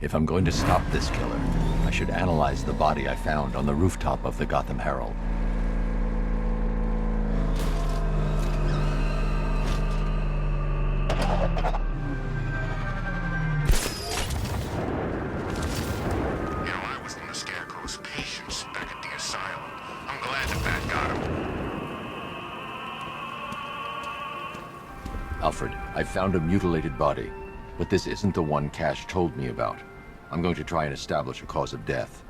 If I'm going to stop this killer, I should analyze the body I found on the rooftop of the Gotham Herald. I was one of Scarecrow's patients back at the asylum. I'm glad the Bat got him. Alfred, I found a mutilated body, but this isn't the one Cash told me about. I'm going to try and establish a cause of death.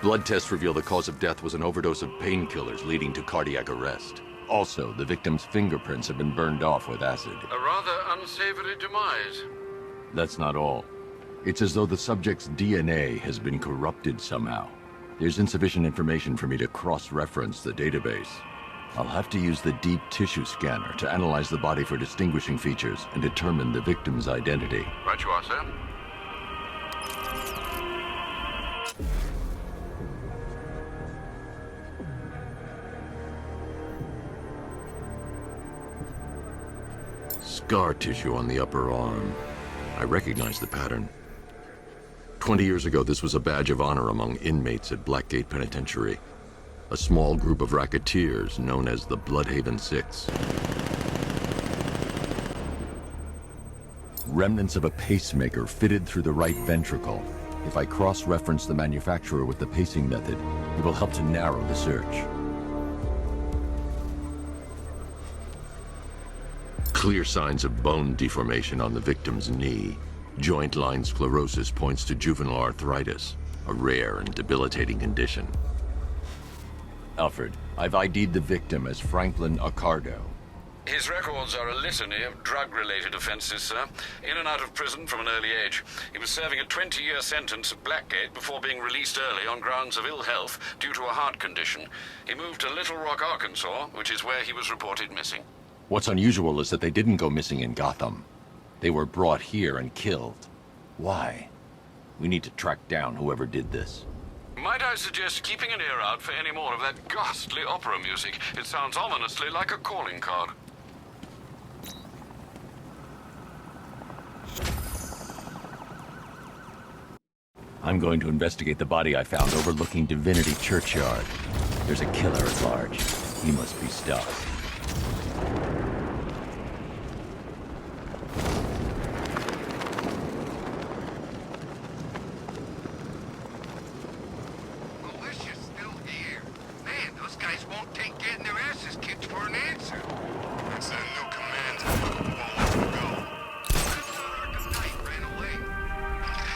Blood tests reveal the cause of death was an overdose of painkillers leading to cardiac arrest. Also, the victim's fingerprints have been burned off with acid. A rather unsavory demise. That's not all. It's as though the subject's DNA has been corrupted somehow. There's insufficient information for me to cross-reference the database. I'll have to use the deep tissue scanner to analyze the body for distinguishing features and determine the victim's identity. Right you are, sir. Scar tissue on the upper arm. I recognize the pattern. 20 years ago, this was a badge of honor among inmates at Blackgate Penitentiary, a small group of racketeers known as the Bloodhaven Six. Remnants of a pacemaker fitted through the right ventricle. If I cross-reference the manufacturer with the pacing method, it will help to narrow the search. Clear signs of bone deformation on the victim's knee. Joint line sclerosis points to juvenile arthritis, a rare and debilitating condition. Alfred, I've ID'd the victim as Franklin Accardo. His records are a litany of drug-related offenses, sir. In and out of prison from an early age. He was serving a 20-year sentence at Blackgate before being released early on grounds of ill health due to a heart condition. He moved to Little Rock, Arkansas, which is where he was reported missing. What's unusual is that they didn't go missing in Gotham. They were brought here and killed. Why? We need to track down whoever did this. Might I suggest keeping an ear out for any more of that ghastly opera music? It sounds ominously like a calling card. I'm going to investigate the body I found overlooking Divinity Churchyard. There's a killer at large. He must be stopped.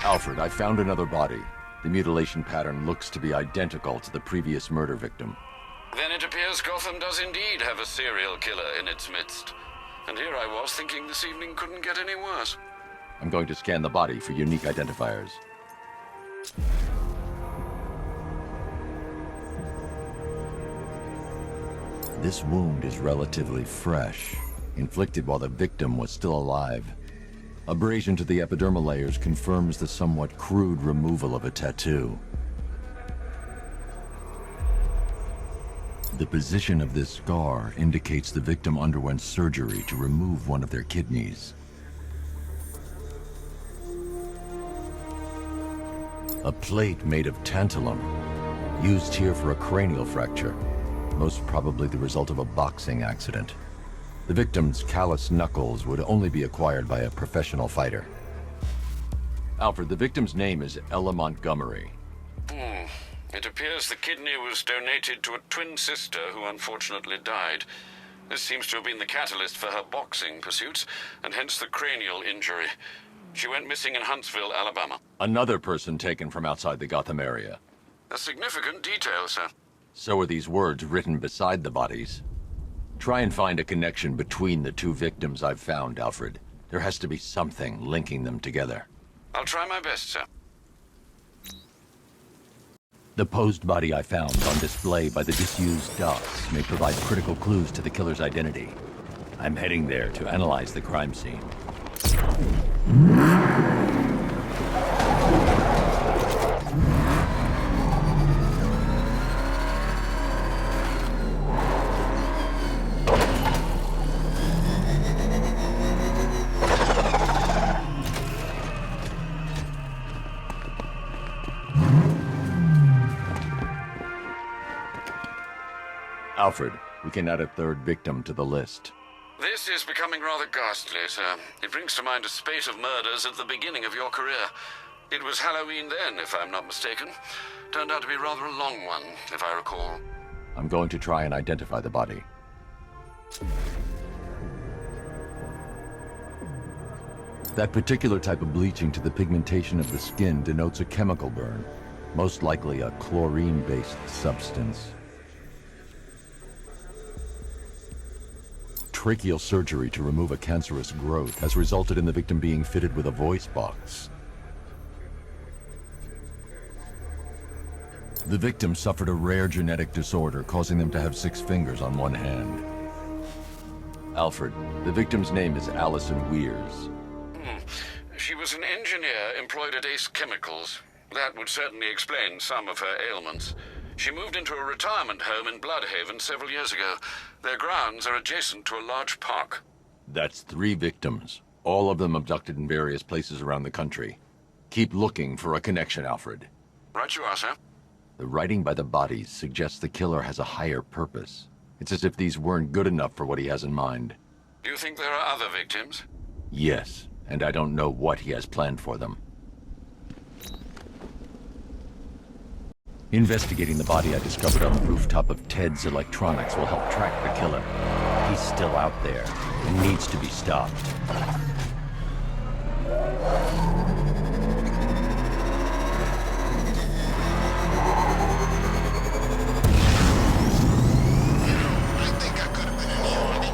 Alfred, I found another body. The mutilation pattern looks to be identical to the previous murder victim. Then it appears Gotham does indeed have a serial killer in its midst. And here I was thinking this evening couldn't get any worse. I'm going to scan the body for unique identifiers. This wound is relatively fresh, inflicted while the victim was still alive. Abrasion to the epidermal layers confirms the somewhat crude removal of a tattoo. The position of this scar indicates the victim underwent surgery to remove one of their kidneys. A plate made of tantalum, used here for a cranial fracture, most probably the result of a boxing accident. The victim's calloused knuckles would only be acquired by a professional fighter. Alfred, the victim's name is Ella Montgomery. It appears the kidney was donated to a twin sister who unfortunately died. This seems to have been the catalyst for her boxing pursuits, and hence the cranial injury. She went missing in Huntsville, Alabama. Another person taken from outside the Gotham area. A significant detail, sir. So are these words written beside the bodies. Try and find a connection between the two victims I've found, Alfred. There has to be something linking them together. I'll try my best, sir. The posed body I found on display by the disused docks may provide critical clues to the killer's identity. I'm heading there to analyze the crime scene. Alfred, we can add a third victim to the list. This is becoming rather ghastly, sir. It brings to mind a spate of murders at the beginning of your career. It was Halloween then, if I'm not mistaken. Turned out to be rather a long one, if I recall. I'm going to try and identify the body. That particular type of bleaching to the pigmentation of the skin denotes a chemical burn, most likely a chlorine-based substance. Tracheal surgery to remove a cancerous growth has resulted in the victim being fitted with a voice box. The victim suffered a rare genetic disorder, causing them to have 6 fingers on one hand. Alfred, the victim's name is Allison Weirs. She was an engineer employed at Ace Chemicals. That would certainly explain some of her ailments. She moved into a retirement home in Bloodhaven several years ago. Their grounds are adjacent to a large park. That's 3 victims, all of them abducted in various places around the country. Keep looking for a connection, Alfred. Right you are, sir. The writing by the bodies suggests the killer has a higher purpose. It's as if these weren't good enough for what he has in mind. Do you think there are other victims? Yes, and I don't know what he has planned for them. Investigating the body I discovered on the rooftop of Ted's Electronics will help track the killer. He's still out there and needs to be stopped. I think I could have been in the army.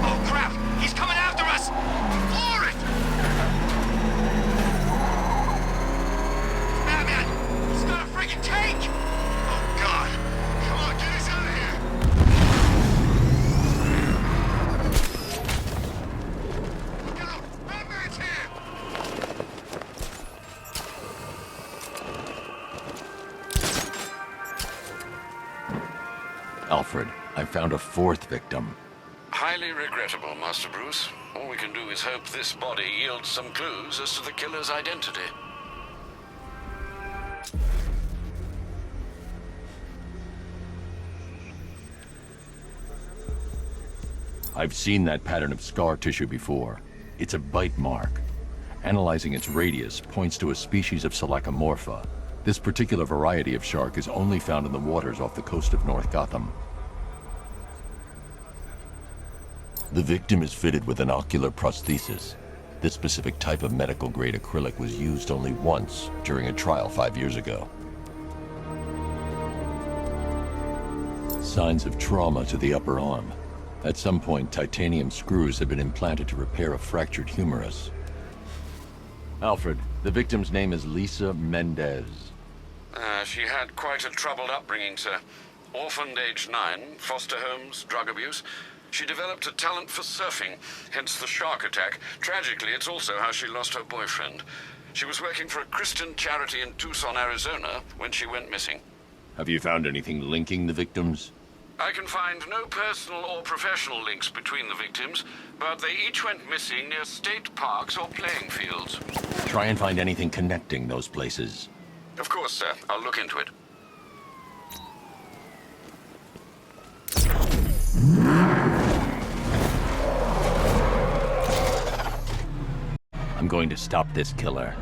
Oh crap! He's coming after us! Floor it! Batman! He's got a freaking tank! Oh god! Come on, get us out of here! Look out! Batman's here! Alfred, I found a 4th victim. Highly regrettable, Master Bruce. All we can do is hope this body yields some clues as to the killer's identity. I've seen that pattern of scar tissue before. It's a bite mark. Analyzing its radius points to a species of Selachomorpha. This particular variety of shark is only found in the waters off the coast of North Gotham. The victim is fitted with an ocular prosthesis. This specific type of medical-grade acrylic was used only once during a trial 5 years ago. Signs of trauma to the upper arm. At some point, titanium screws had been implanted to repair a fractured humerus. Alfred, the victim's name is Lisa Mendez. She had quite a troubled upbringing, sir. Orphaned age 9, foster homes, drug abuse. She developed a talent for surfing, hence the shark attack. Tragically, it's also how she lost her boyfriend. She was working for a Christian charity in Tucson, Arizona, when she went missing. Have you found anything linking the victims? I can find no personal or professional links between the victims, but they each went missing near state parks or playing fields. Try and find anything connecting those places. Of course, sir. I'll look into it. I'm going to stop this killer.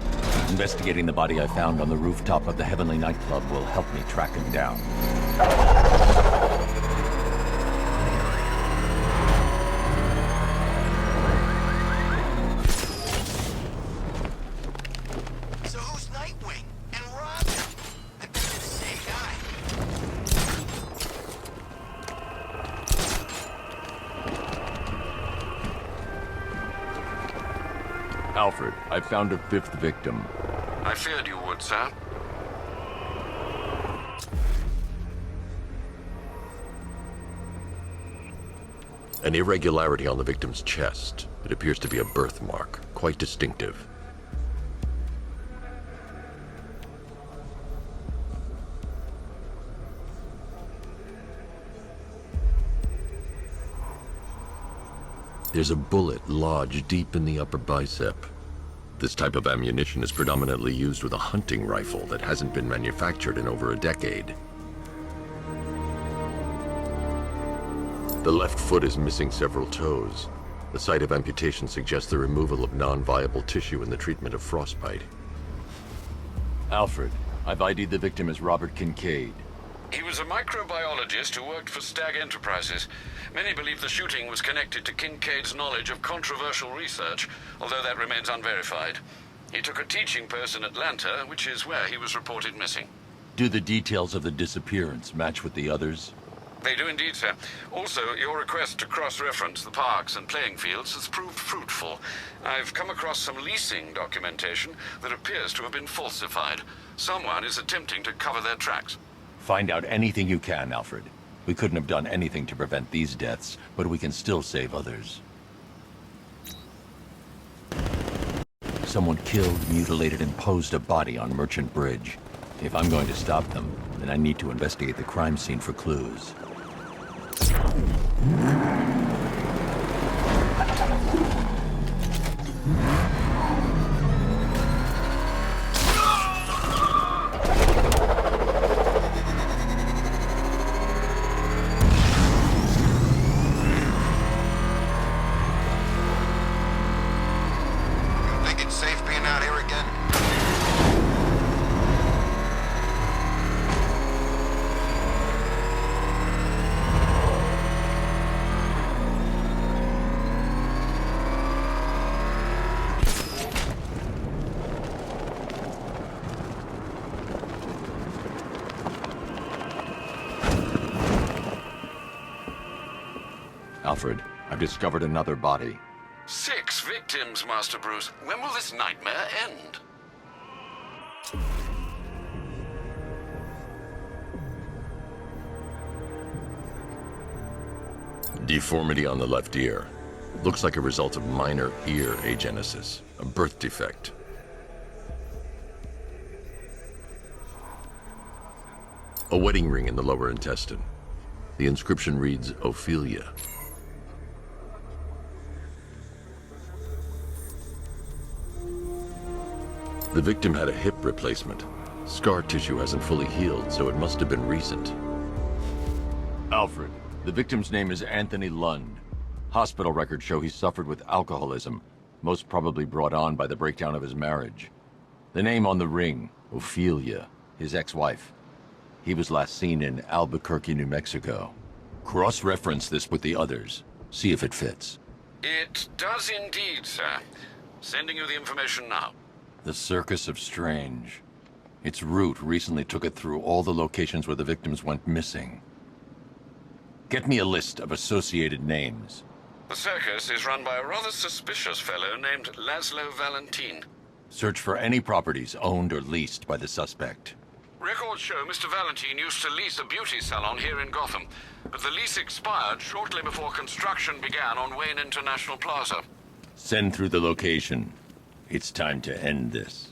Investigating the body I found on the rooftop of the Heavenly Nightclub will help me track him down. So who's Nightwing? And Robin? I bet they're the same guy. Alfred, I found a 5th victim. I feared you would, sir. An irregularity on the victim's chest. It appears to be a birthmark, quite distinctive. There's a bullet lodged deep in the upper bicep. This type of ammunition is predominantly used with a hunting rifle that hasn't been manufactured in over a decade. The left foot is missing several toes. The site of amputation suggests the removal of non-viable tissue in the treatment of frostbite. Alfred, I've ID'd the victim as Robert Kincaid. He was a microbiologist who worked for Stag Enterprises. Many believe the shooting was connected to Kincaid's knowledge of controversial research, although that remains unverified. He took a teaching post in Atlanta, which is where he was reported missing. Do the details of the disappearance match with the others? They do indeed, sir. Also, your request to cross-reference the parks and playing fields has proved fruitful. I've come across some leasing documentation that appears to have been falsified. Someone is attempting to cover their tracks. Find out anything you can, Alfred. We couldn't have done anything to prevent these deaths, but we can still save others. Someone killed, mutilated, and posed a body on Merchant Bridge. If I'm going to stop them, then I need to investigate the crime scene for clues. Think it's safe being out here again? Alfred, I've discovered another body. 6 victims, Master Bruce. When will this nightmare end? Deformity on the left ear. Looks like a result of minor ear agenesis, a birth defect. A wedding ring in the lower intestine. The inscription reads, Ophelia. The victim had a hip replacement. Scar tissue hasn't fully healed, so it must have been recent. Alfred, the victim's name is Anthony Lund. Hospital records show he suffered with alcoholism, most probably brought on by the breakdown of his marriage. The name on the ring, Ophelia, his ex-wife. He was last seen in Albuquerque, New Mexico. Cross-reference this with the others. See if it fits. It does indeed, sir. Sending you the information now. The Circus of Strange. Its route recently took it through all the locations where the victims went missing. Get me a list of associated names. The circus is run by a rather suspicious fellow named Laszlo Valentin. Search for any properties owned or leased by the suspect. Records show Mr. Valentin used to lease a beauty salon here in Gotham, but the lease expired shortly before construction began on Wayne International Plaza. Send through the location. It's time to end this.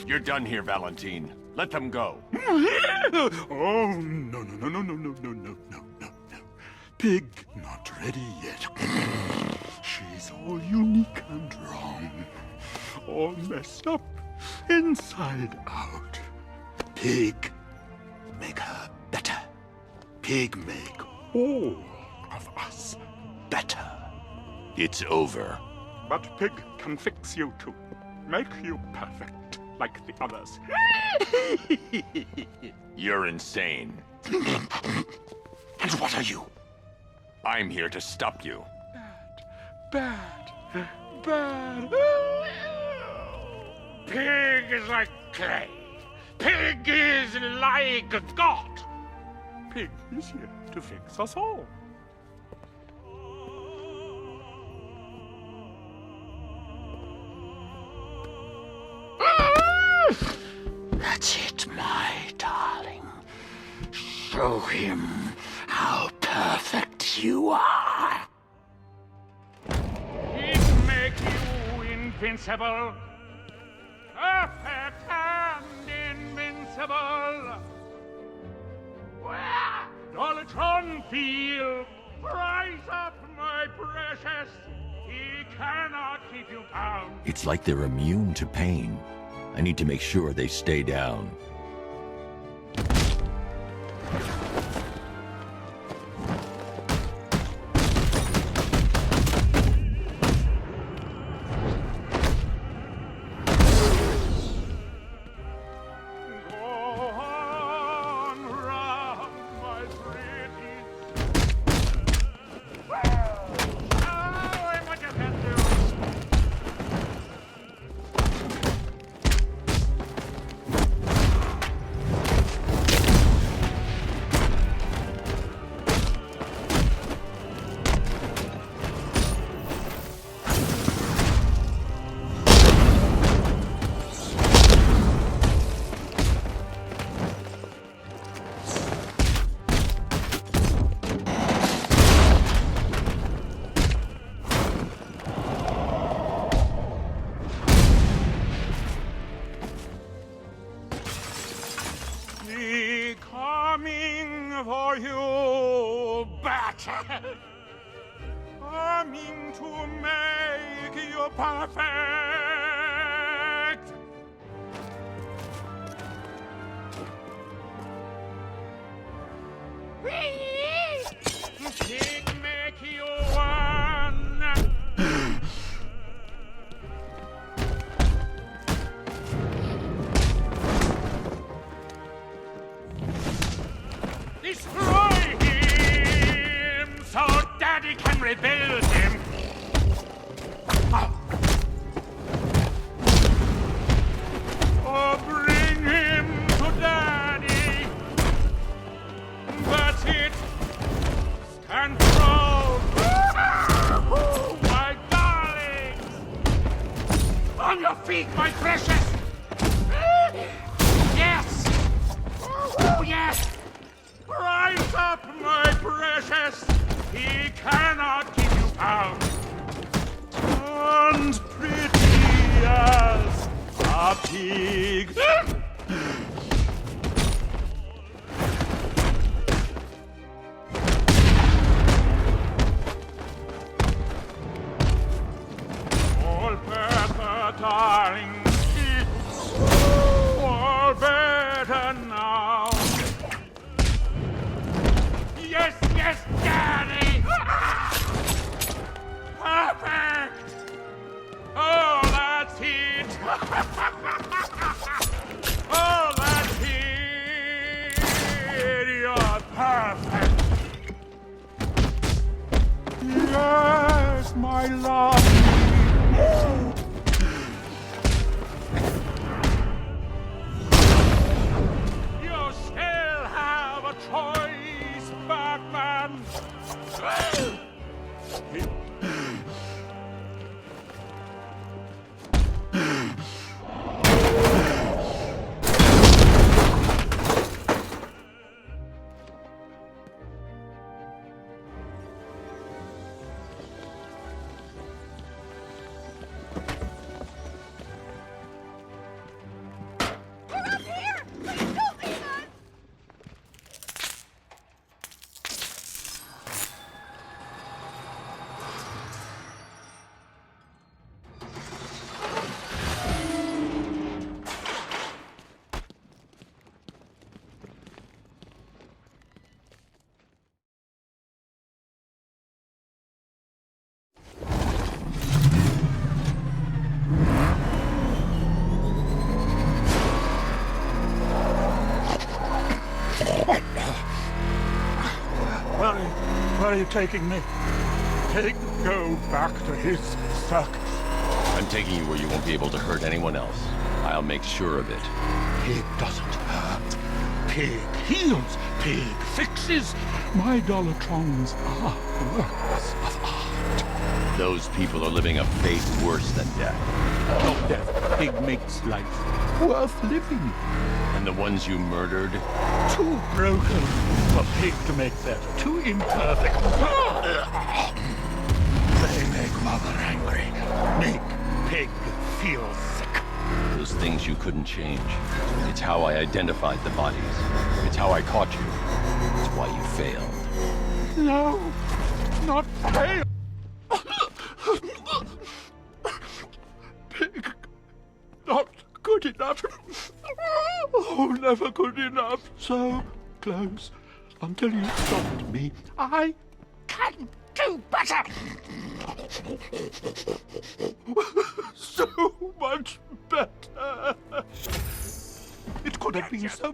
You're done here, Valentine. Let them go. Oh, no, no, no, no, no, no, no, no, no, no, no. Pig not ready yet. She's all unique and wrong. All messed up, inside out. Pig, make her better. Pig, make all of us better. It's over. But Pig can fix you too. Make you perfect, like the others. You're insane. And what are you? I'm here to stop you. Bad. Bad. Pig is like clay. Pig is like God. Pig is here to fix us all. That's it, my darling. Show him how perfect you are. It make you invincible. Perfect and invincible. Dolatron feel. Rise up, my precious. He cannot keep you down. It's like they're immune to pain. I need to make sure they stay down. For you, Batman, coming to make you perfect. Pig make you one. Destroy him so Daddy can rebuild him. Or bring him to Daddy. That's it. Stand proud. My darlings. On your feet, my precious. Yes. Oh, yes. Rise up, my precious! He cannot keep you bound. And pretty as a pig. All better, darling. All better now. Yes, yes, Daddy! Perfect! Oh, that's it! Oh, that's it! You're perfect! Yes, my love! You still have a choice, Batman! are you taking me? Pig, go back to his circus. I'm taking you where you won't be able to hurt anyone else. I'll make sure of it. Pig doesn't hurt. Pig heals. Pig fixes. My Dollartrons are works of art. Those people are living a fate worse than death. Not death. Pig makes life worth living. And the ones you murdered? Too broken for Pig to make better. Too imperfect. They make Mother angry. Make Pig feel sick. Those things you couldn't change. It's how I identified the bodies. It's how I caught you. It's why you failed. No, not fail. Pig, not good enough. Oh, never good enough. So close until you stopped me. I can do better. So much better. It could have been so